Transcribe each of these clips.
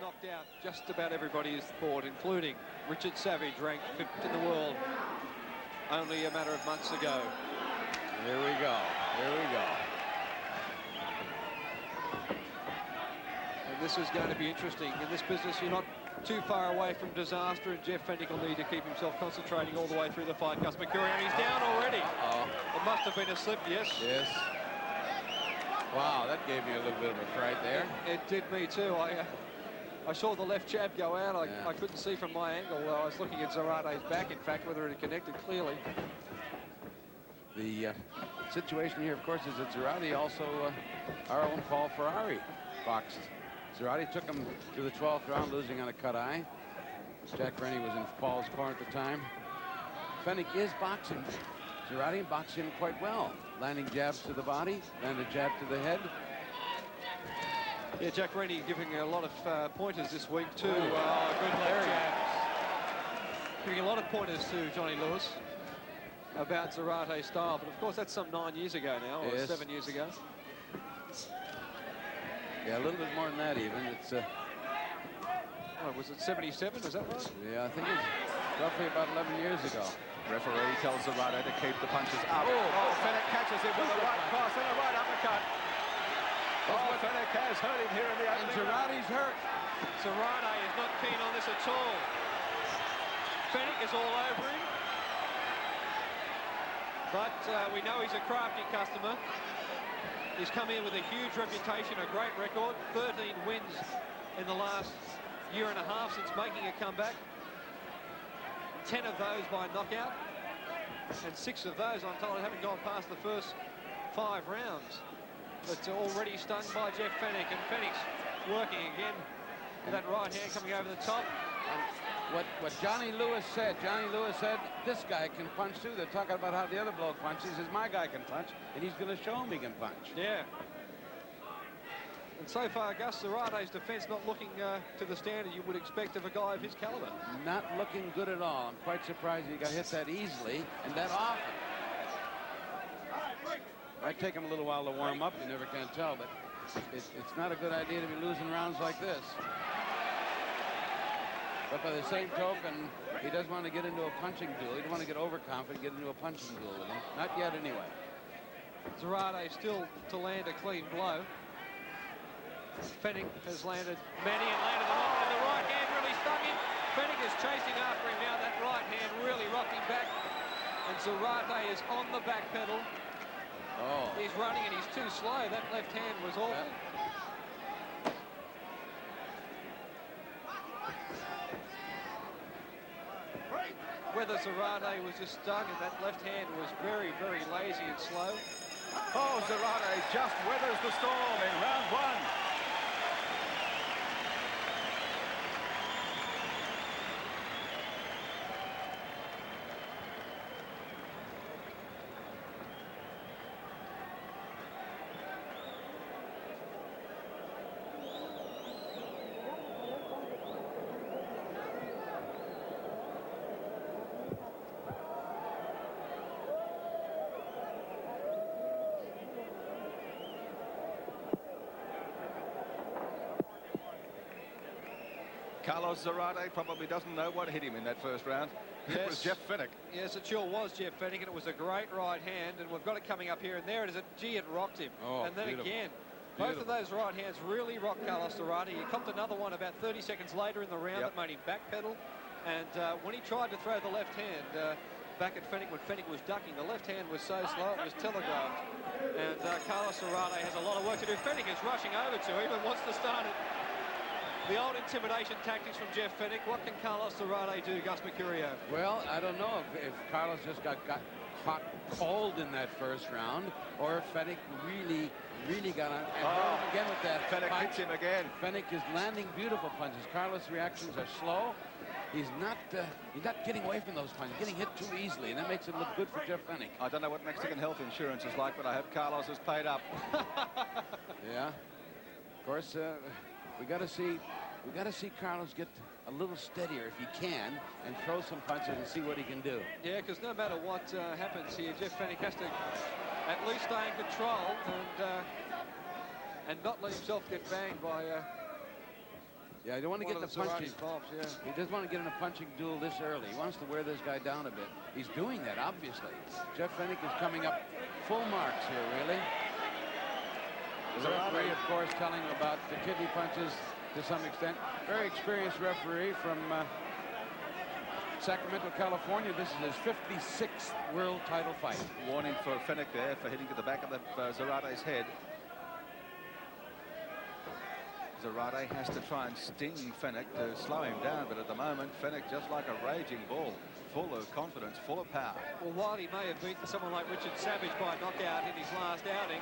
knocked out just about everybody in sport, including Richard Savage, ranked 5th in the world only a matter of months ago. Here we go. Here we go. And this is going to be interesting. In this business, you're not too far away from disaster, and Jeff Fenech will need to keep himself concentrating all the way through the fight. Gus Mercurio, and he's down already. It must have been a slip, yes. Yes. Wow, that gave me a little bit of a fright there. It did me too. I saw the left jab go out. I couldn't see from my angle. I was looking at Zarate's back, in fact, whether it had connected clearly. The situation here, of course, is that Zarate also, our own Paul Ferrari, boxed. Zarate took him to the 12th round, losing on a cut eye. Jack Rennie was in Paul's corner at the time. Fenech is boxing. Zarate boxing quite well. Landing jabs to the body, landed jab to the head. Yeah, Jack Rennie giving a lot of pointers this week too. Good left jabs. Giving a lot of pointers to Johnny Lewis about Zarate's style, but of course that's some 9 years ago now, or 7 years ago. Yeah, a little bit more than that even. It's was it 77? Was that right? Yeah, I think it's roughly about 11 years ago. Referee tells Zarate to keep the punches up. Fenech catches him with a right cross and a right uppercut. Fenech has hurt him here in the opening. And Zarate's hurt. Zarate is not keen on this at all. Fenech is all over him. But we know he's a crafty customer. He's come in with a huge reputation, a great record. 13 wins in the last year and a half since making a comeback. 10 of those by knockout, and 6 of those, I'm told, haven't gone past the first 5 rounds. But already stunned by Jeff Fenech, and Fenech's working again with that right hand coming over the top. And what Johnny Lewis said, this guy can punch too. They're talking about how the other bloke punches. He says, my guy can punch, and he's going to show him he can punch. Yeah. And so far, Gus, Zarate's defense not looking to the standard you would expect of a guy of his caliber. Not looking good at all. I'm quite surprised he got hit that easily and that often. Might take him a little while to warm up. You never can tell, but it's not a good idea to be losing rounds like this. But by the same token, he doesn't want to get into a punching duel. He doesn't want to get overconfident, get into a punching duel with him. Not yet, anyway. Zarate still to land a clean blow. Fenech has landed many and landed them all, and the right hand really stung him. Fenech is chasing after him now. That right hand really rocked him back, and Zarate is on the back pedal. He's running and he's too slow. That left hand was awful. Whether Zarate was just stung, and that left hand was very, very lazy and slow. Zarate just weathers the storm in round 1. Carlos Zarate probably doesn't know what hit him in that first round. Yes. It was Jeff Fenech. Yes, it sure was Jeff Fenech, and it was a great right hand, and we've got it coming up here, and there it is. Gee, it rocked him. And then beautiful. Again, both of those right hands really rocked Carlos Zarate. He copped another one about 30 seconds later in the round that made him backpedal. And when he tried to throw the left hand back at Fenech, when Fenech was ducking, the left hand was so slow it was telegraphed. And Carlos Zarate has a lot of work to do. Fenech is rushing over to him and wants to start it. The old intimidation tactics from Jeff Fenech. What can Carlos Zarate do, Gus Mercurio? Well, I don't know if Carlos just got caught cold in that first round, or if Fenech really got on. And again with that. Fenech hits him again. Fenech is landing beautiful punches. Carlos' reactions are slow. He's not getting away from those punches, getting hit too easily, and that makes it look good for Jeff Fenech. I don't know what Mexican health insurance is like, but I hope Carlos is paid up. Yeah. Of course, we got to see Carlos get a little steadier if he can and throw some punches and see what he can do. Yeah, because no matter what happens here, Jeff Fenech has to at least stay in control and not let himself get banged by Yeah, I don't want to get the punching. Bombs, yeah. He doesn't want to get in a punching duel this early. He wants to wear this guy down a bit. He's doing that, obviously. Jeff Fenech is coming up full marks here, really. The referee, of course, telling him about the kidney punches to some extent. Very experienced referee from Sacramento, California. This is his 56th world title fight. Warning for Fenech there for hitting to the back of the Zarate's head. Zarate has to try and sting Fenech to slow him down, but at the moment, Fenech just like a raging bull, full of confidence, full of power. Well, while he may have beaten someone like Richard Savage by knockout in his last outing,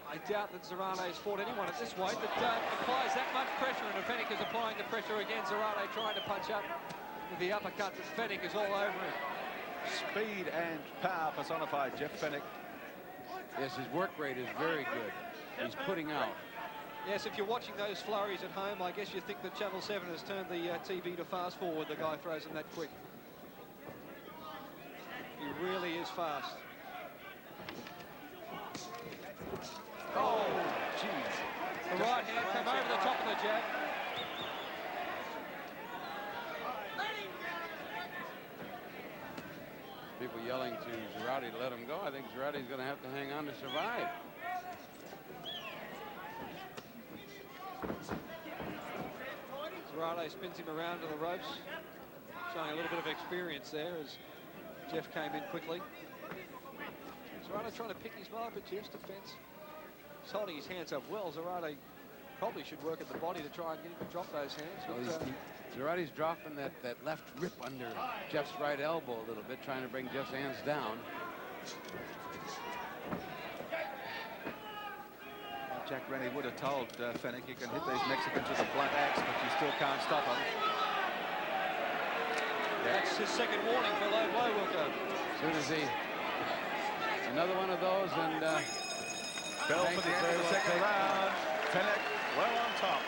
I doubt that Zarate's fought anyone at this weight that applies that much pressure, and Fenech is applying the pressure again. Zarate trying to punch up with the uppercut, but Fenech is all over him. Speed and power personified, Jeff Fenech. Yes, his work rate is very good. He's putting out. Yes, if you're watching those flurries at home, I guess you think that Channel 7 has turned the TV to fast forward. The guy throws them that quick. He really is fast. Oh, jeez. The right hand came over the top of the jab. People yelling to Zarate to let him go. I think Zarate's going to have to hang on to survive. Zarate spins him around to the ropes, showing a little bit of experience there as Jeff came in quickly. Zarate trying to pick his mark, but Jeff's defense. He's holding his hands up well. Zarate probably should work at the body to try and get him to drop those hands. Well, Zarate's dropping that left rip under Jeff's right elbow a little bit, trying to bring Jeff's hands down. Jack Rennie would have told Fenech, you can hit these Mexicans with a blunt axe, but you still can't stop them. That's his second warning for low blow, Wilco. As soon as he... Another one of those, and... Bell for the end of the second round. Fenech well on top.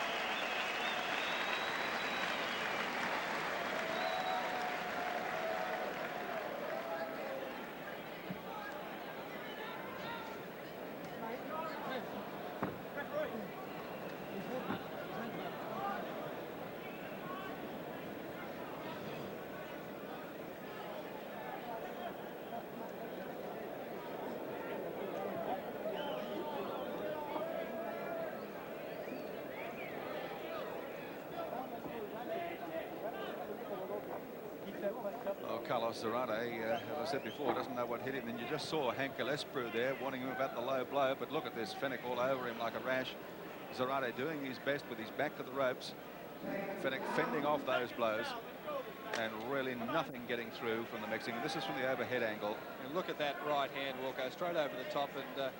Carlos Zarate, as I said before, doesn't know what hit him, and you just saw Hank Gillespie there warning him about the low blow, but look at this, Fenech all over him like a rash. Zarate doing his best with his back to the ropes. Fenech fending off those blows, and really nothing getting through from the Mexican. This is from the overhead angle. And look at that right hand, Wilco, straight over the top, and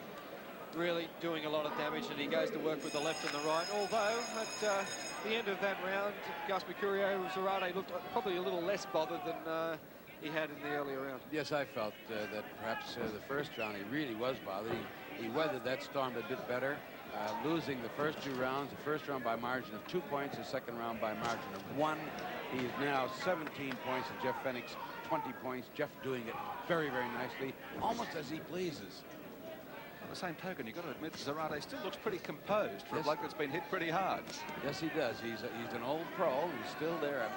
really doing a lot of damage, and he goes to work with the left and the right. Although at the end of that round, Gus Mercurio, Zarate looked probably a little less bothered than he had in the earlier round. Yes, I felt that perhaps the first round he really was bothered. He weathered that storm a bit better, losing the first two rounds. The first round by margin of 2 points, the second round by margin of 1. He is now 17 points to Jeff Fenech's 20 points. Jeff doing it very, very nicely, almost as he pleases. On the same token, you've got to admit Zarate still looks pretty composed for a bloke that's been hit pretty hard. Yes, he does. He's an old pro. He's still there.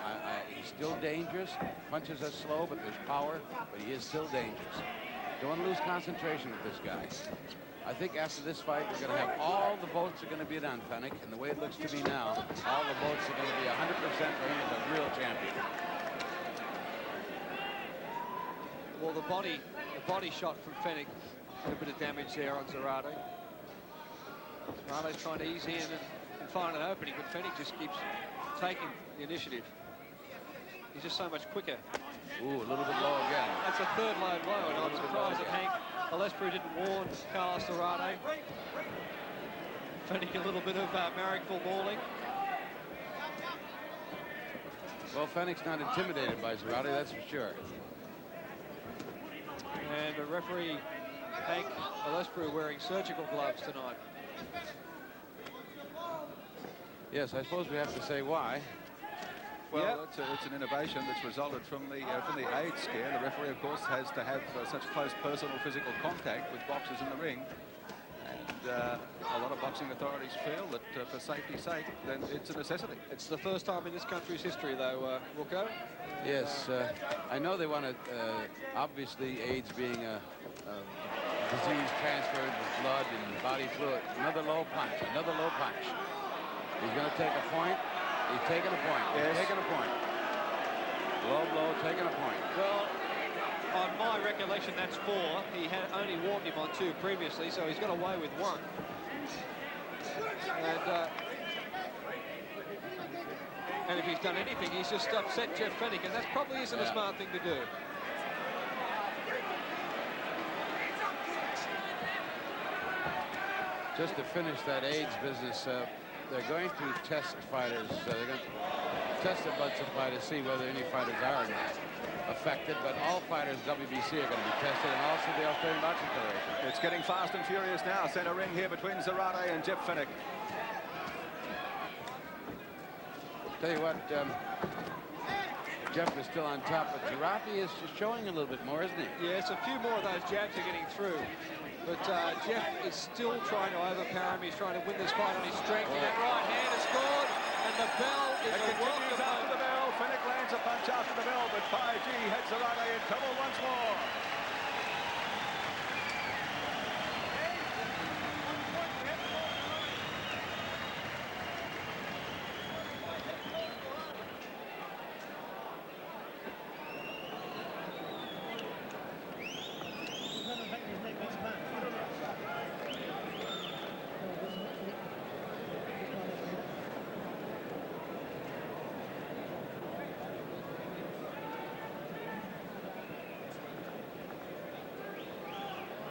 He's still dangerous. Punches are slow, but there's power. But he is still dangerous. Don't want to lose concentration with this guy. I think after this fight, we're going to have all the votes are going to be on Fenech, and the way it looks to me now, all the votes are going to be 100% for him as a real champion. Well, the body shot from Fenech. A bit of damage there on Zarate. Zarate's trying to ease in and find an opening, but Fenech just keeps taking the initiative. He's just so much quicker. Ooh, a little bit low again. That's a third low blow, and I'm surprised that Hank Gillespie didn't warn Carlos Zarate. Fenech a little bit of Marrickville mauling. Well, Fenech's not intimidated by Zarate, that's for sure. And the referee Hank Gillespie wearing surgical gloves tonight. Yes, I suppose we have to say why. Well, yep. It's an innovation that's resulted from the AIDS scare. The referee, of course, has to have such close personal physical contact with boxers in the ring. And a lot of boxing authorities feel that for safety's sake, then it's a necessity. It's the first time in this country's history, though, Wilco. Yes, I know they want to, obviously, AIDS being a disease transferred with blood and body fluid. Another low punch, another low punch. He's going to take a point. He's taking a point. Yes. He's taking a point. Low blow, taking a point. Well, on my recollection, that's 4. He had only warned him on 2 previously, so he's got away with 1. And if he's done anything, he's just upset Jeff Fenech, and that probably isn't a smart thing to do. Just to finish that AIDS business, they're going to test fighters. They're going to test the blood supply to see whether any fighters are affected, but all fighters WBC are going to be tested, and also the Australian Boxing Federation. It's getting fast and furious now. Centre ring here between Zarate and Jeff Fenech. Tell you what, Jeff is still on top, but Zarate is showing a little bit more, isn't he? Yes, a few more of those jabs are getting through. But Jeff is still trying to overpower him. He's trying to win this fight on his strength. And that right hand is scored, and the bell is a welcome after the bell. Fenech lands a punch after the bell, but 5G had Zarate in trouble once more.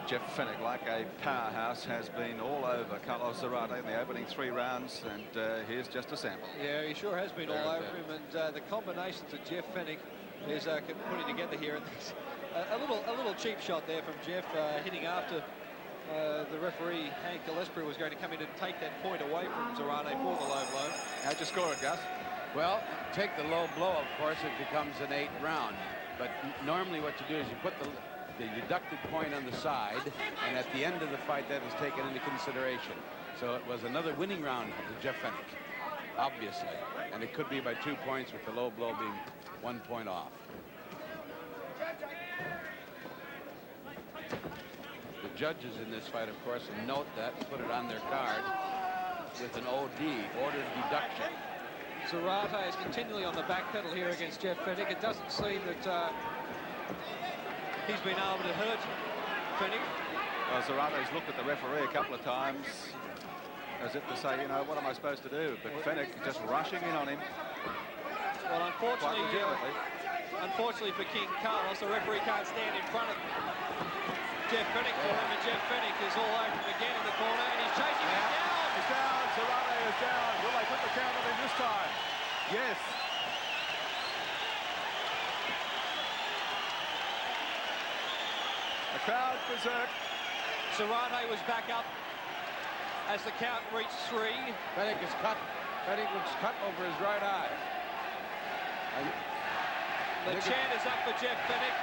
Jeff Fenech, like a powerhouse, has been all over Carlos Zarate in the opening 3 rounds, and here's just a sample. Yeah, he sure has been all over him, and the combinations that Jeff Fenech is putting together here. And a little cheap shot there from Jeff, hitting after the referee, Hank Gillespie, was going to come in and take that point away from Zarate for the low blow. How'd you score it, Gus? Well, take the low blow, of course, it becomes an 8th round. But normally what you do is you put the deducted point on the side, and at the end of the fight, that is taken into consideration. So it was another winning round to Jeff Fenech, obviously. And it could be by 2 points, with the low blow being 1 point off. The judges in this fight, of course, note that and put it on their card with an OD, ordered deduction. Zarate is continually on the back pedal here against Jeff Fenech. It doesn't seem that he's been able to hurt Fenech. Well, Zarate's looked at the referee a couple of times as if to say, you know, what am I supposed to do? But Fenech just rushing in on him. Well, unfortunately for King Carlos, the referee can't stand in front of Jeff Fenech for him, and Jeff Fenech is all over him again in the corner, and he's chasing him down. He's down. Zarate is down. Will they put the count on him this time? Yes. The crowd berserk. Zarate was back up as the count reached 3. Fenech is cut. Fenech was cut over his right eye. The chant is up for Jeff Fenech.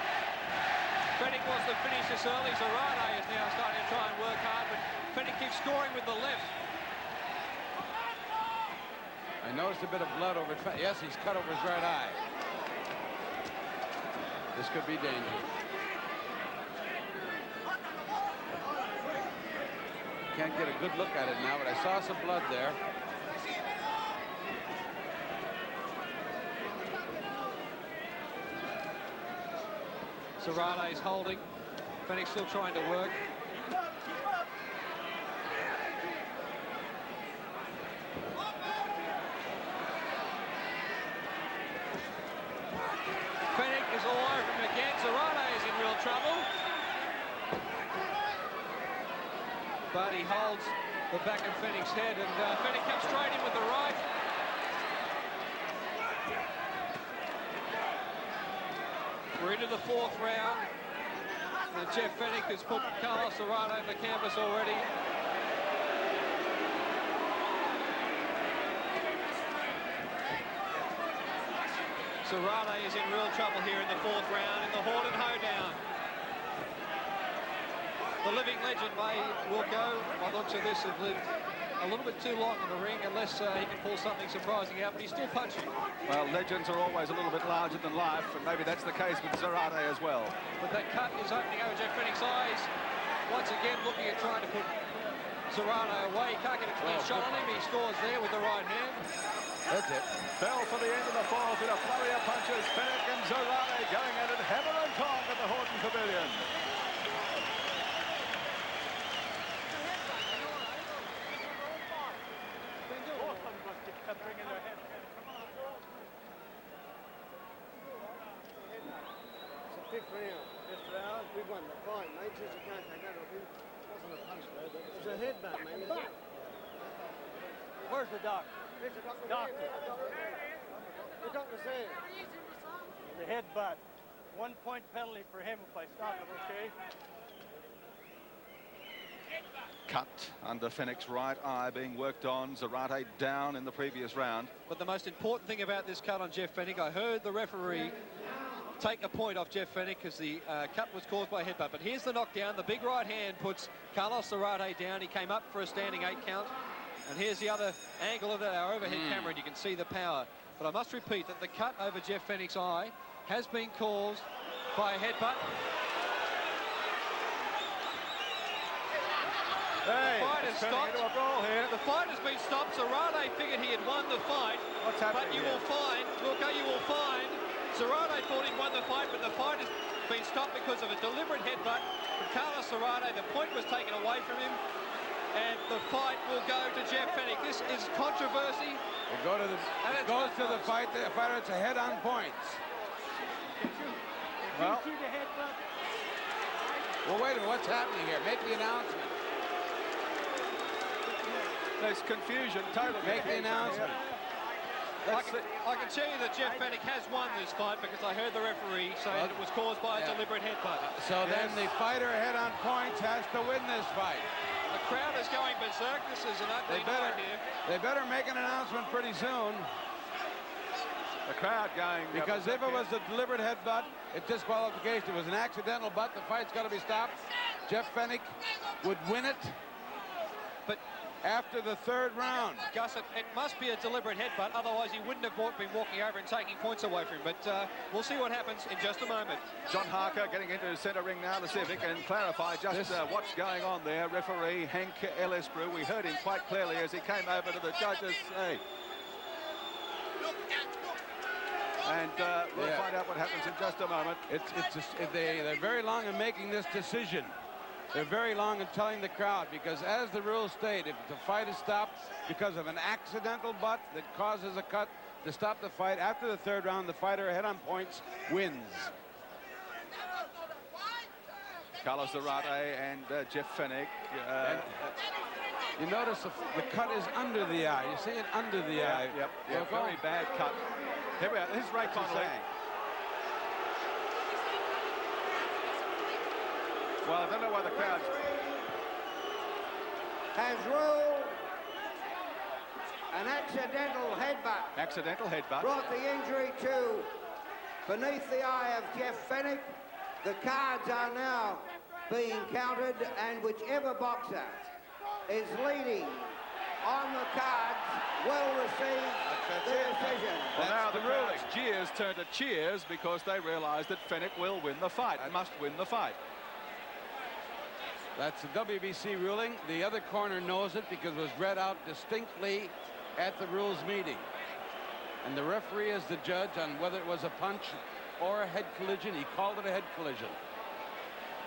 Fenech wants to finish this early. Zarate is now starting to try and work hard, but Fenech keeps scoring with the left. I noticed a bit of blood over. Yes, he's cut over his right eye. This could be dangerous. Can't get a good look at it now, but I saw some blood there. Zarate's holding. Fenech still trying to work. Fenech is all over him again. Zarate is in real trouble. But he holds the back of Fenech's head, and Fenech comes straight in with the right. We're into the 4th round. And Jeff Fenech has put Carlos Zarate on the canvas already. Zarate is in real trouble here in the 4th round in the Horton hoedown. the living legend will go. By the looks of this, has lived a little bit too long in the ring, unless he can pull something surprising out, but he's still punching. Well, legends are always a little bit larger than life, and maybe that's the case with Zarate as well. But that cut is opening over Jeff Fenech's eyes. Once again, looking at trying to put Zarate away. He can't get a clean shot on him. He scores there with the right hand. That's it. Fell for the end of the fourth in a flurry of punches. Fenech and Zarate going at it hammer and tong at the Horton Pavilion. Fifth round, we won the fight, mate. Since you can't take that off him, it wasn't a punch, though, but it was a headbutt, mate. Where's the doctor? Where's the doctor? The doctor's there. The headbutt. 1 point penalty for him if I stop it, okay? Cut under Fenech's right eye being worked on. Zarate down in the previous round. But the most important thing about this cut on Jeff Fenech, I heard the referee take a point off Jeff Fenech because the cut was caused by a headbutt. But here's the knockdown. The big right hand puts Carlos Zarate down. He came up for a standing 8 count. And here's the other angle of our overhead camera, and you can see the power. But I must repeat that the cut over Jeff Fenech's eye has been caused by a headbutt. Hey, the fight has stopped. Into a brawl here. The fight has been stopped. Zarate figured he had won the fight. What's happening But you here? will find, Wilco, you will find, Zarate thought he'd won the fight, but the fight has been stopped because of a deliberate headbutt from Carlos Zarate. The point was taken away from him, and the fight will go to Jeff Fenech. This is controversy. It goes to the fight. The fighter, it's a head on points. Well, Well, wait a minute. What's happening here? Make the announcement. there's confusion. Total Make the announcement. I can tell you that Jeff Fenech has won this fight because I heard the referee say that it was caused by a deliberate headbutt. So then the fighter head on points has to win this fight. The crowd is going berserk. This is an ugly night here. They better make an announcement pretty soon. The crowd going. Because if it was a deliberate headbutt, it's disqualification. It was an accidental butt. The fight's got to be stopped. Jeff Fenech would win it. But after the 3rd round. Gus, it must be a deliberate headbutt, otherwise he wouldn't have been walking over and taking points away from him. But we'll see what happens in just a moment. John Harker getting into the centre ring now to see if he can clarify just what's going on there. Referee Hank Ellisbrew, we heard him quite clearly as he came over to the judges. And we'll find out what happens in just a moment. They're very long in making this decision. They're very long in telling the crowd, because as the rules state, if the fight is stopped because of an accidental butt that causes a cut, to stop the fight after the 3rd round, the fighter head on points wins. Carlos Zarate and Jeff Fenech. You notice the cut is under the eye. You see it under the eye. Yep, very bad cut. Here we are. This is Ray Connolly. Well, I don't know why the crowd's... Has ruled an accidental headbutt. Accidental headbutt. Brought the injury to beneath the eye of Jeff Fenech. The cards are now being counted, and whichever boxer is leading on the cards will receive the decision. Well, now the ruling. Jeers turn to cheers because they realise that Fenech will win the fight. Must win the fight. That's the WBC ruling. The other corner knows it because it was read out distinctly at the rules meeting. And the referee is the judge on whether it was a punch or a head collision. He called it a head collision.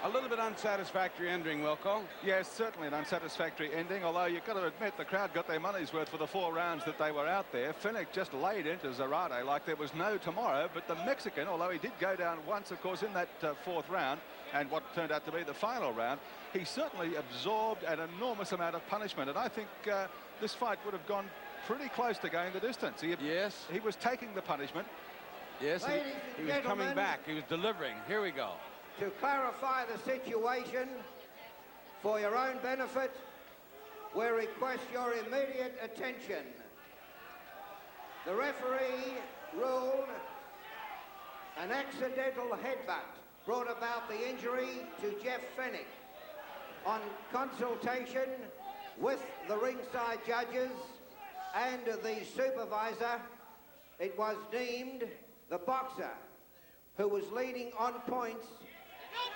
A little bit unsatisfactory ending, Wilco. Yes, certainly an unsatisfactory ending, although you've got to admit the crowd got their money's worth for the 4 rounds that they were out there. Fenech just laid into Zarate like there was no tomorrow, but the Mexican, although he did go down once, of course, in that 4th round, and what turned out to be the final round, he certainly absorbed an enormous amount of punishment, and I think this fight would have gone pretty close to going the distance. Yes. He was taking the punishment. Yes, he was coming back. He was delivering. Here we go. To clarify the situation for your own benefit, we request your immediate attention. The referee ruled an accidental headbutt brought about the injury to Jeff Fenech. on consultation with the ringside judges and the supervisor, it was deemed the boxer who was leading on points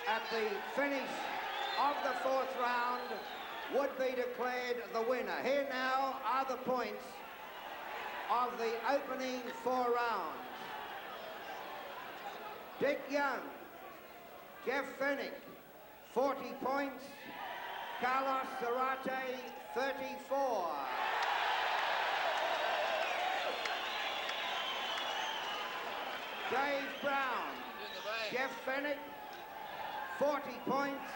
at the finish of the 4th round would be declared the winner. Here now are the points of the opening 4 rounds. Dick Young, Jeff Fenech, 40 points. Carlos Zarate, 34. Dave Brown, Jeff Fenech, 40 points.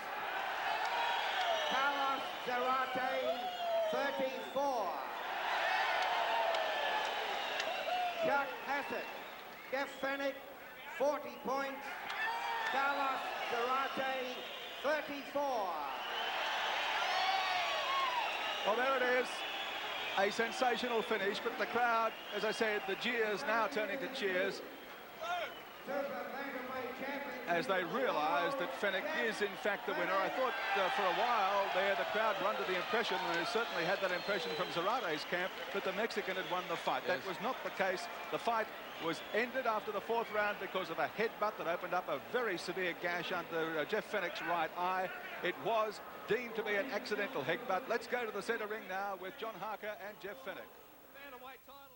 Carlos Zarate, 34. Chuck Hassett, Jeff Fenech, 40 points. Carlos Zarate, 34. Well, there it is. A sensational finish, but the crowd, as I said, the jeers now turning to cheers as they realise that Fenech is in fact the winner. I thought for a while there the crowd were under the impression, and they certainly had that impression from Zarate's camp, that the Mexican had won the fight. Yes. That was not the case. The fight was ended after the 4th round because of a headbutt that opened up a very severe gash under Jeff Fenech's right eye. It was deemed to be an accidental headbutt. Let's go to the centre ring now with John Harker and Jeff Fenech.